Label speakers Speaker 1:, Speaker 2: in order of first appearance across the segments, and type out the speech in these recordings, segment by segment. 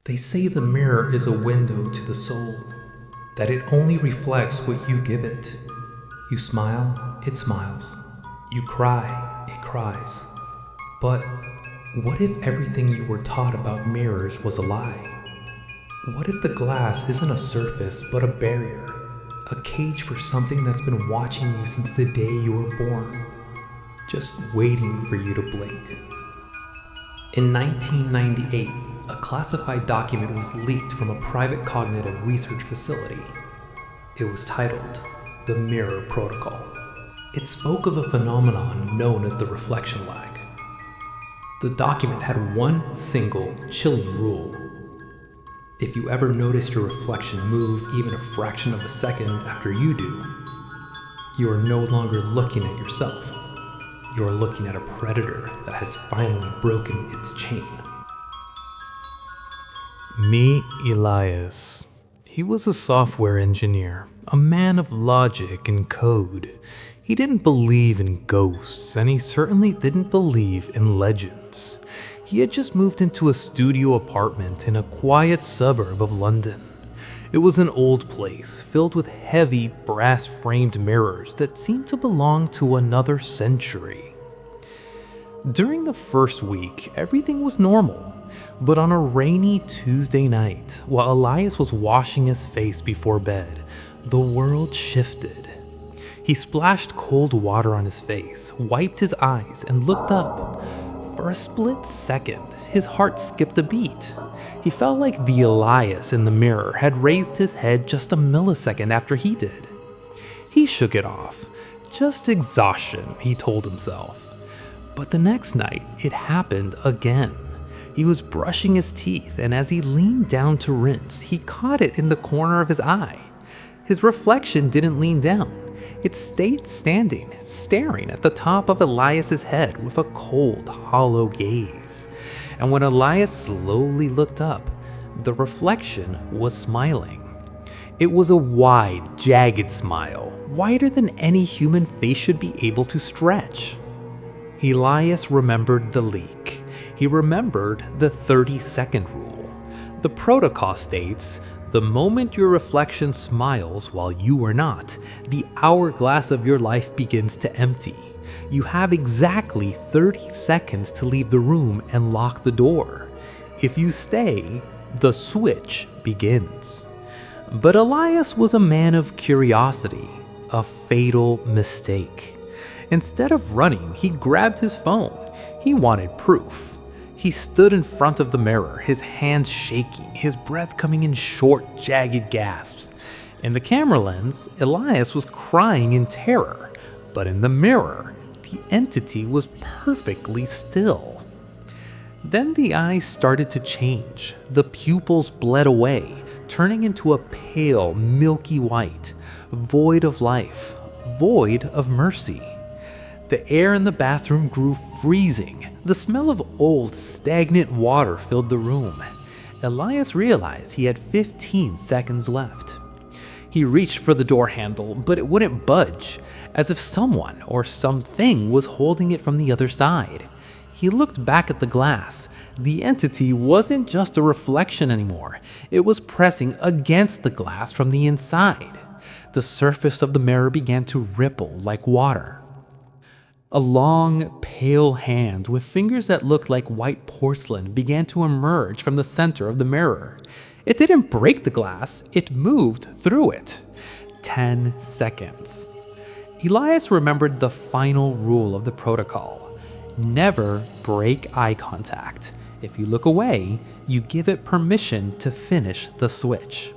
Speaker 1: They say the mirror is a window to the soul, that it only reflects what you give it. You smile, it smiles. You cry, it cries. But what if everything you were taught about mirrors was a lie? What if the glass isn't a surface but a barrier, a cage for something that's been watching you since the day you were born, just waiting for you to blink? In 1998, a classified document was leaked from a private cognitive research facility. It was titled the Mirror Protocol. It spoke of a phenomenon known as the reflection lag. The document had one single chilling rule. If you ever notice your reflection move even a fraction of a second after you do, you are no longer looking at yourself. You are looking at a predator that has finally broken its chain. Meet Elias. He was a software engineer, a man of logic and code. He didn't believe in ghosts, and he certainly didn't believe in legends. He had just moved into a studio apartment in a quiet suburb of London. It was an old place filled with heavy, brass-framed mirrors that seemed to belong to another century. During the first week, everything was normal. But on a rainy Tuesday night, while Elias was washing his face before bed, the world shifted. He splashed cold water on his face, wiped his eyes, and looked up. For a split second, his heart skipped a beat. He felt like the Elias in the mirror had raised his head just a millisecond after he did. He shook it off. Just exhaustion, he told himself. But the next night, it happened again. He was brushing his teeth, and as he leaned down to rinse, he caught it in the corner of his eye. His reflection didn't lean down. It stayed standing, staring at the top of Elias's head with a cold, hollow gaze. And when Elias slowly looked up, the reflection was smiling. It was a wide, jagged smile, wider than any human face should be able to stretch. Elias remembered the leak. He remembered the 30-second rule. The protocol states, the moment your reflection smiles while you are not, the hourglass of your life begins to empty. You have exactly 30 seconds to leave the room and lock the door. If you stay, the switch begins. But Elias was a man of curiosity, a fatal mistake. Instead of running, he grabbed his phone. He wanted proof. He stood in front of the mirror, his hands shaking, his breath coming in short, jagged gasps. In the camera lens, Elias was crying in terror, but in the mirror, the entity was perfectly still. Then the eyes started to change. The pupils bled away, turning into a pale, milky white, void of life, void of mercy. The air in the bathroom grew freezing. The smell of old, stagnant water filled the room. Elias realized he had 15 seconds left. He reached for the door handle, but it wouldn't budge, as if someone or something was holding it from the other side. He looked back at the glass. The entity wasn't just a reflection anymore. It was pressing against the glass from the inside. The surface of the mirror began to ripple like water. A long, pale hand with fingers that looked like white porcelain began to emerge from the center of the mirror. It didn't break the glass, it moved through it. 10 seconds. Elias remembered the final rule of the protocol. Never break eye contact. If you look away, you give it permission to finish the switch.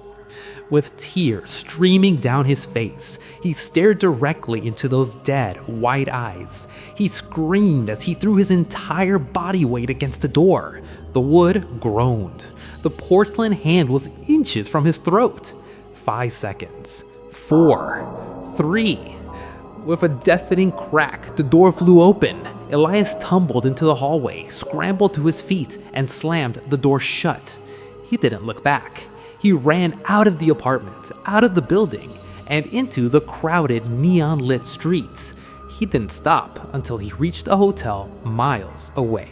Speaker 1: With tears streaming down his face, he stared directly into those dead, white eyes. He screamed as he threw his entire body weight against the door. The wood groaned. The porcelain hand was inches from his throat. 5 seconds. 4. 3. With a deafening crack, the door flew open. Elias tumbled into the hallway, scrambled to his feet, and slammed the door shut. He didn't look back. He ran out of the apartment, out of the building, and into the crowded, neon-lit streets. He didn't stop until he reached a hotel miles away.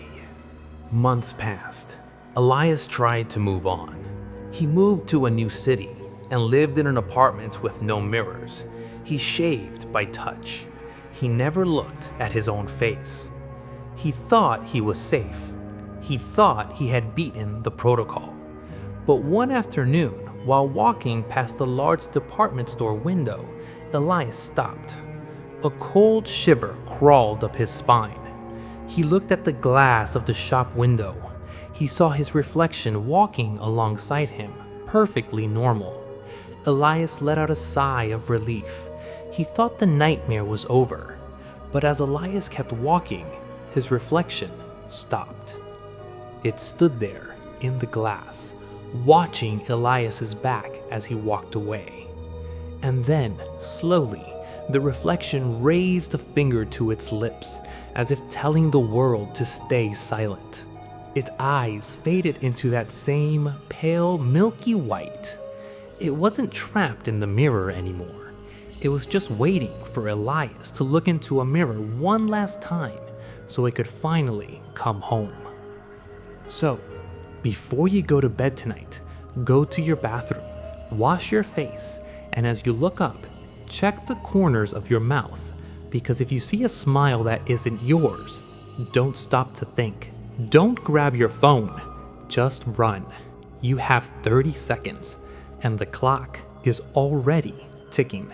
Speaker 1: Months passed. Elias tried to move on. He moved to a new city and lived in an apartment with no mirrors. He shaved by touch. He never looked at his own face. He thought he was safe. He thought he had beaten the protocol. But one afternoon, while walking past a large department store window, Elias stopped. A cold shiver crawled up his spine. He looked at the glass of the shop window. He saw his reflection walking alongside him, perfectly normal. Elias let out a sigh of relief. He thought the nightmare was over. But as Elias kept walking, his reflection stopped. It stood there in the glass, watching Elias's back as he walked away. And then, slowly, the reflection raised a finger to its lips, as if telling the world to stay silent. Its eyes faded into that same pale, milky white. It wasn't trapped in the mirror anymore. It was just waiting for Elias to look into a mirror one last time so it could finally come home. So, before you go to bed tonight, go to your bathroom, wash your face, and as you look up, check the corners of your mouth, because if you see a smile that isn't yours, don't stop to think. Don't grab your phone. Just run. You have 30 seconds, and the clock is already ticking.